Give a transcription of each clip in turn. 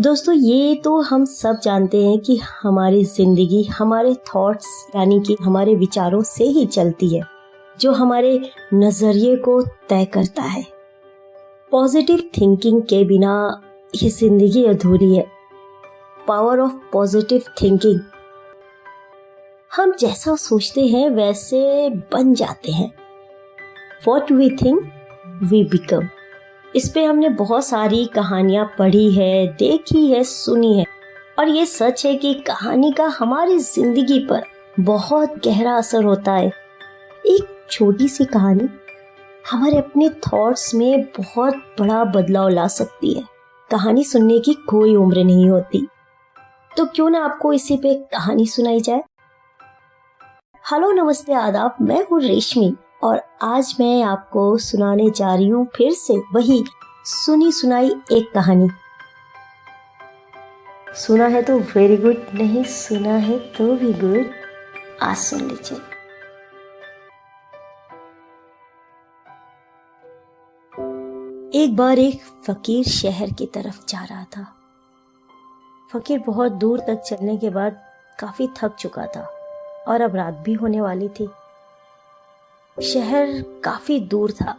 दोस्तों, ये तो हम सब जानते हैं कि हमारी जिंदगी हमारे थॉट्स यानी कि हमारे विचारों से ही चलती है, जो हमारे नजरिए को तय करता है। पॉजिटिव थिंकिंग के बिना ये जिंदगी अधूरी है। Power of positive thinking. हम जैसा सोचते हैं वैसे बन जाते हैं। What we think, we become। इस पे हमने बहुत सारी कहानियां पढ़ी है, देखी है, सुनी है, और ये सच है कि कहानी का हमारी जिंदगी पर बहुत गहरा असर होता है। एक छोटी सी कहानी हमारे अपने थॉट्स में बहुत बड़ा बदलाव ला सकती है। कहानी सुनने की कोई उम्र नहीं होती, तो क्यों ना आपको इसी पे कहानी सुनाई जाए। हेलो, नमस्ते, आदाब। मैं हूँ रेशमी और आज मैं आपको सुनाने जा रही हूँ फिर से वही सुनी सुनाई एक कहानी। सुना है तो वेरी गुड, नहीं सुना है तो भी गुड। आज सुन लीजिए। एक बार एक फकीर शहर की तरफ जा रहा था। फकीर बहुत दूर तक चलने के बाद काफी थक चुका था और अब रात भी होने वाली थी। शहर काफी दूर था,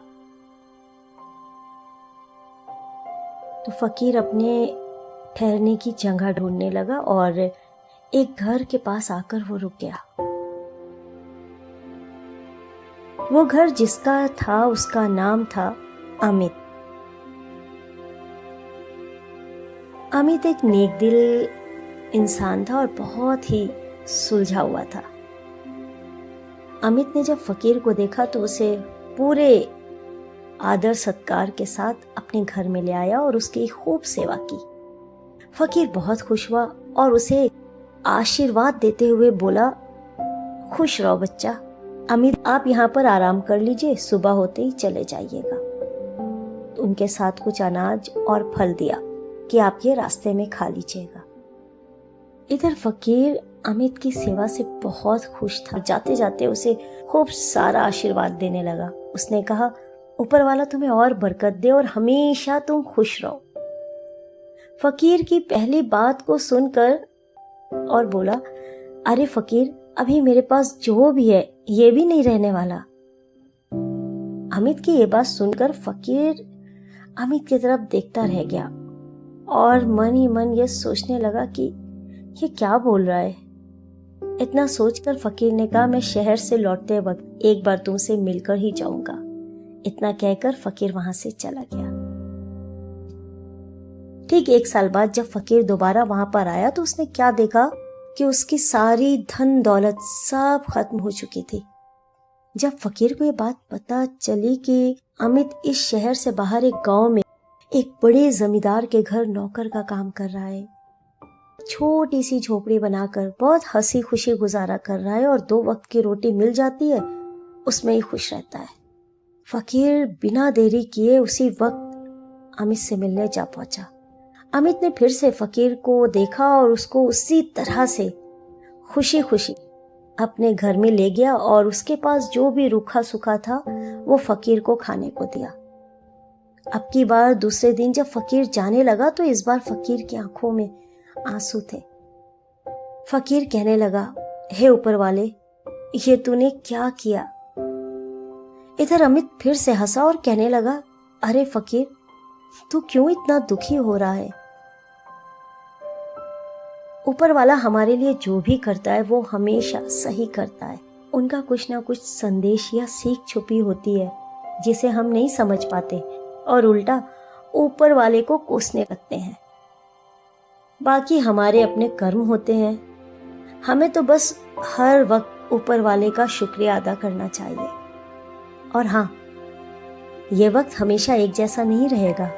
तो फकीर अपने ठहरने की जगह ढूंढने लगा और एक घर के पास आकर वो रुक गया। वो घर जिसका था उसका नाम था अमित। अमित एक नेक दिल इंसान था और बहुत ही सुलझा हुआ था। अमित ने जब फकीर को देखा तो उसे पूरे आदर सत्कार के साथ अपने घर में ले आया और उसकी खूब सेवा की। फकीर बहुत खुश हुआ और उसे आशीर्वाद देते हुए बोला, खुश रहो बच्चा। अमित, आप यहाँ पर आराम कर लीजिए, सुबह होते ही चले जाइएगा। तो उनके साथ कुछ अनाज और फल दिया कि आप ये रास्ते में खा लीजिएगा। इधर फकीर अमित की सेवा से बहुत खुश था। जाते जाते उसे खूब सारा आशीर्वाद देने लगा। उसने कहा, ऊपर वाला तुम्हें और बरकत दे और हमेशा तुम खुश रहो। फकीर की पहली बात को सुनकर और बोला, अरे फकीर, अभी मेरे पास जो भी है ये भी नहीं रहने वाला। अमित की ये बात सुनकर फकीर अमित की तरफ देखता रह गया और मन ही मन ये सोचने लगा कि ये क्या बोल रहा है। इतना सोचकर फकीर ने कहा, मैं शहर से लौटते वक्त एक बार तुमसे मिलकर ही जाऊंगा। इतना कहकर फकीर वहां से चला गया। ठीक 1 साल बाद जब फकीर दोबारा वहां पर आया तो उसने क्या देखा कि उसकी सारी धन दौलत सब खत्म हो चुकी थी। जब फकीर को ये बात पता चली कि अमित इस शहर से बाहर एक गांव में एक बड़े जमींदार के घर नौकर का काम कर रहा है, छोटी सी झोपड़ी बनाकर बहुत हंसी खुशी गुजारा कर रहा है और 2 वक्त की रोटी मिल जाती है, उसमें ही खुश रहता है। फकीर बिना देरी किए उसी वक्त अमित से मिलने जा पहुंचा। अमित ने फिर से फकीर को देखा और उसको उसी तरह से खुशी खुशी अपने घर में ले गया और उसके पास जो भी रूखा सूखा था वो फकीर को खाने को दिया। अब की बार दूसरे दिन जब फकीर जाने लगा तो इस बार फकीर की आंखों में आंसू थे। फकीर कहने लगा, हे ऊपर वाले, ये तूने क्या किया। इधर अमित फिर से हंसा और कहने लगा, अरे फकीर, तू क्यों इतना दुखी हो रहा है। ऊपर वाला हमारे लिए जो भी करता है वो हमेशा सही करता है। उनका कुछ ना कुछ संदेश या सीख छुपी होती है जिसे हम नहीं समझ पाते और उल्टा ऊपर वाले को कोसने लगते हैं। बाकी हमारे अपने कर्म होते हैं। हमें तो बस हर वक्त ऊपर वाले का शुक्रिया अदा करना चाहिए। और हाँ, ये वक्त हमेशा एक जैसा नहीं रहेगा।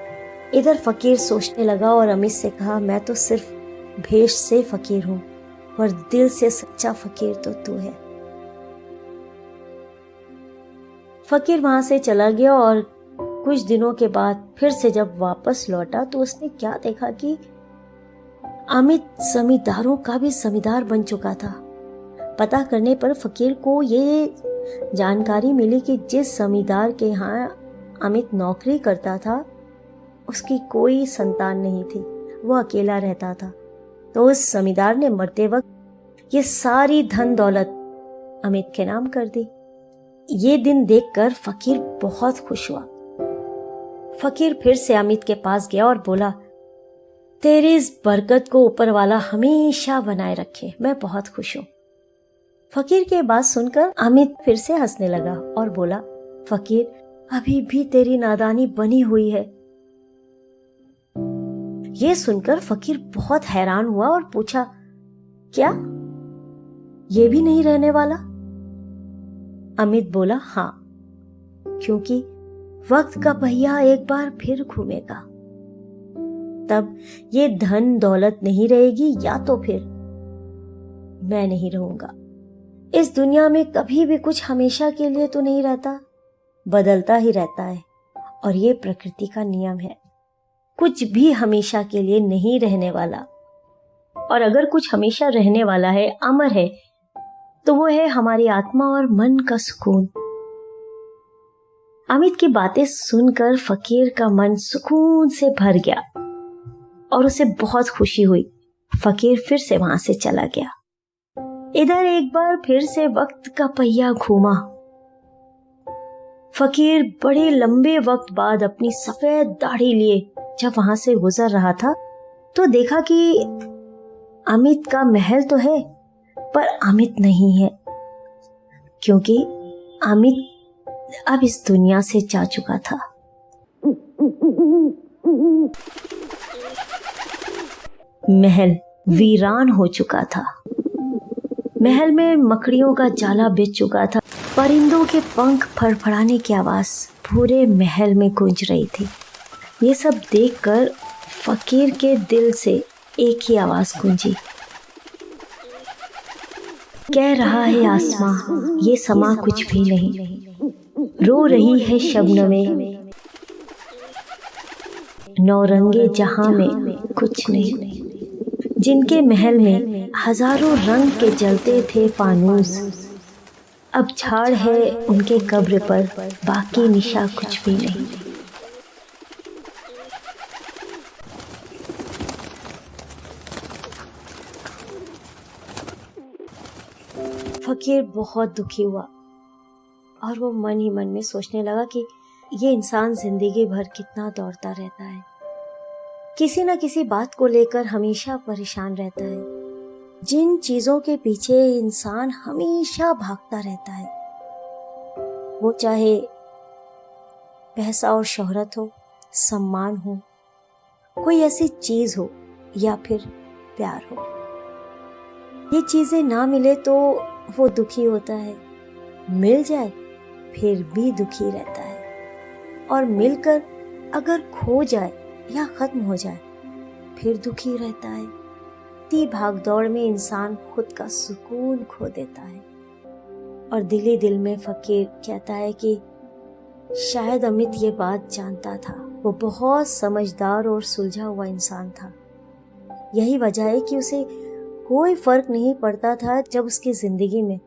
इधर फकीर सोचने लगा और अमित से कहा, मैं तो सिर्फ भेष से फकीर हूं पर दिल से सच्चा फकीर तो तू है। फकीर वहां से चला गया और कुछ दिनों के बाद फिर से जब वापस लौटा तो उसने क्या देखा कि अमित जमींदारों का भी जमींदार बन चुका था। पता करने पर फकीर को ये जानकारी मिली कि जिस जमींदार के यहाँ अमित नौकरी करता था उसकी कोई संतान नहीं थी वो अकेला रहता था, तो उस जमींदार ने मरते वक्त ये सारी धन दौलत अमित के नाम कर दी। ये दिन देखकर फकीर बहुत खुश हुआ। फकीर फिर से अमित के पास गया और बोला, तेरी इस बरकत को ऊपर वाला हमेशा बनाए रखे, मैं बहुत खुश हूं। फकीर की बात सुनकर अमित फिर से हंसने लगा और बोला, फकीर, अभी भी तेरी नादानी बनी हुई है। ये सुनकर फकीर बहुत हैरान हुआ और पूछा, क्या ये भी नहीं रहने वाला? अमित बोला, हाँ, क्योंकि वक्त का पहिया एक बार फिर घूमेगा। तब ये धन दौलत नहीं रहेगी, या तो फिर मैं नहीं रहूंगा। इस दुनिया में कभी भी कुछ हमेशा के लिए तो नहीं रहता, बदलता ही रहता है, और ये प्रकृति का नियम है। कुछ भी हमेशा के लिए नहीं रहने वाला, और अगर कुछ हमेशा रहने वाला है, अमर है, तो वो है हमारी आत्मा और मन का सुकून। अमित की बातें सुनकर फकीर का मन सुकून से भर गया और उसे बहुत खुशी हुई। फकीर फिर से वहां से चला गया। इधर एक बार फिर से वक्त का पहिया घूमा। फकीर बड़े लंबे वक्त बाद अपनी सफेद दाढ़ी लिए जब वहां से गुजर रहा था, तो देखा कि अमित का महल तो है, पर अमित नहीं है, क्योंकि अमित अब इस दुनिया से जा चुका था। महल वीरान हो चुका था। महल में मकड़ियों का जाला बिछ चुका था। परिंदों के पंख फड़फड़ाने की आवाज पूरे महल में गूंज रही थी। ये सब देखकर फकीर के दिल से एक ही आवाज गूंजी, कह रहा है आसमां, ये समा कुछ भी नहीं, रो रही है शबनमें, नौरंगे जहां में कुछ नहीं। जिनके महल में हजारों रंग के जलते थे फानूस, अब झाड़ है उनके कब्र पर, बाकी निशा कुछ भी नहीं। फकीर बहुत दुखी हुआ और वो मन ही मन में सोचने लगा कि ये इंसान जिंदगी भर कितना दौड़ता रहता है, किसी न किसी बात को लेकर हमेशा परेशान रहता है। जिन चीजों के पीछे इंसान हमेशा भागता रहता है, वो चाहे पैसा और शोहरत हो, सम्मान हो, कोई ऐसी चीज हो, या फिर प्यार हो, ये चीजें ना मिले तो वो दुखी होता है, मिल जाए फिर भी दुखी रहता है, और मिलकर अगर खो जाए या खत्म हो जाए फिर दुखी रहता है। इतनी भागदौड़ में इंसान खुद का सुकून खो देता है। और दिल ही दिल में फकीर कहता है कि शायद अमित ये बात जानता था। वो बहुत समझदार और सुलझा हुआ इंसान था। यही वजह है कि उसे कोई फर्क नहीं पड़ता था जब उसकी जिंदगी में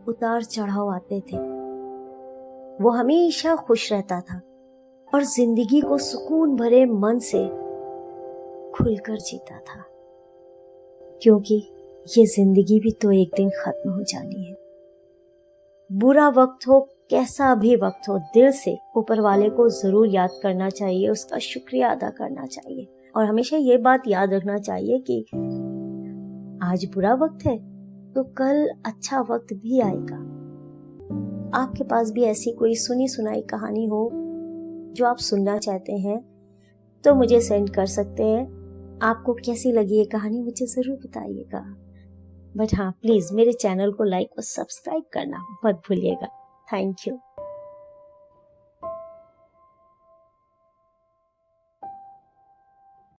उतार चढ़ाव आते थे। वो हमेशा खुश रहता था और जिंदगी को सुकून भरे मन से खुलकर जीता था, क्योंकि ये जिंदगी भी तो एक दिन खत्म हो जानी है। बुरा वक्त हो, कैसा भी वक्त हो, दिल से ऊपर वाले को जरूर याद करना चाहिए, उसका शुक्रिया अदा करना चाहिए, और हमेशा ये बात याद रखना चाहिए कि आज बुरा वक्त है तो कल अच्छा वक्त भी आएगा। आपके पास भी ऐसी कोई सुनी सुनाई कहानी हो जो आप सुनना चाहते हैं तो मुझे सेंड कर सकते हैं। आपको कैसी लगी ये कहानी मुझे जरूर बताइएगा। बट हाँ, प्लीज मेरे चैनल को लाइक और सब्सक्राइब करना मत भूलिएगा। Thank you.